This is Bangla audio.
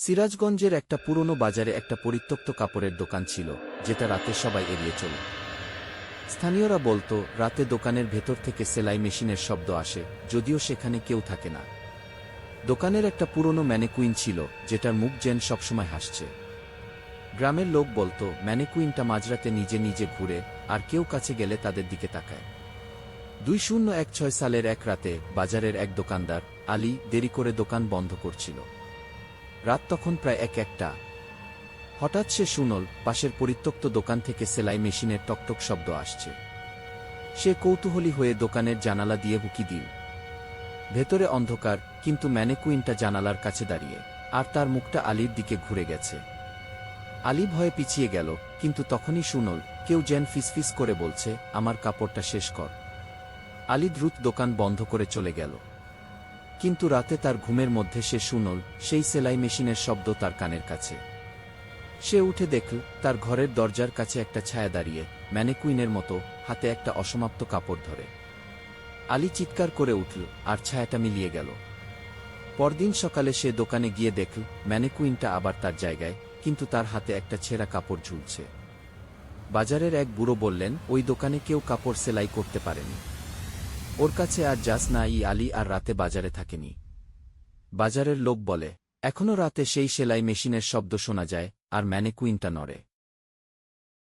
সিরাজগঞ্জের একটা পুরনো বাজারে একটা পরিত্যক্ত কাপড়ের দোকান ছিল, যেটা রাতে সবাই এড়িয়ে চলে। স্থানীয়রা বলতো, রাতে দোকানের ভেতর থেকে সেলাই মেশিনের শব্দ আসে, যদিও সেখানে কেউ থাকে না। দোকানের একটা পুরনো ম্যানেকুইন ছিল, যেটার মুখ যেন সবসময় হাসছে। গ্রামের লোক বলতো, ম্যানেকুইনটা মাঝরাতে নিজে নিজে ঘুরে, আর কেউ কাছে গেলে তাদের দিকে তাকায়। 2016 সালের এক রাতে বাজারের এক দোকানদার, আলী, দেরি করে দোকান বন্ধ করছিল। রাত তখন প্রায় একটা। হঠাৎ সে শুনল, পাশের পরিত্যক্ত দোকান থেকে সেলাই মেশিনের টকটক শব্দ আসছে। সে কৌতূহলী হয়ে দোকানের জানালা দিয়ে উঁকি দিল। ভেতরে অন্ধকার, কিন্তু ম্যানেকুইনটা জানালার কাছে দাঁড়িয়ে, আর তার মুখটা আলীর দিকে ঘুরে গেছে। আলী ভয়ে পিছিয়ে গেল, কিন্তু তখনই শুনল, কেউ যেন ফিসফিস করে বলছে, আমার কাপড়টা শেষ কর। আলী দ্রুত দোকান বন্ধ করে চলে গেল। কিন্তু রাতে তার ঘুমের মধ্যে সে শুনল, সেই সেলাই মেশিনের শব্দ তার কানের কাছে। সে উঠে দেখল, তার ঘরের দরজার কাছে একটা ছায়া দাঁড়িয়ে, ম্যানেকুইনের মতো, হাতে একটা অসমাপ্ত কাপড় ধরে। আলী চিৎকার করে উঠল, আর ছায়াটা মিলিয়ে গেল। পরদিন সকালে সে দোকানে গিয়ে দেখল, ম্যানেকুইনটা আবার তার জায়গায়, কিন্তু তার হাতে একটা ছেঁড়া কাপড় ঝুলছে। বাজারের এক বুড়ো বললেন, ওই দোকানে কেউ কাপড় সেলাই করতে পারেনি। ওর কাছে আর যাস না। আলী আর রাতে বাজারে থাকেনি। বাজারের লোক বলে, এখনো রাতে সেই সেলাই মেশিনের শব্দ শোনা যায়, আর ম্যানেকুইনটা নড়ে।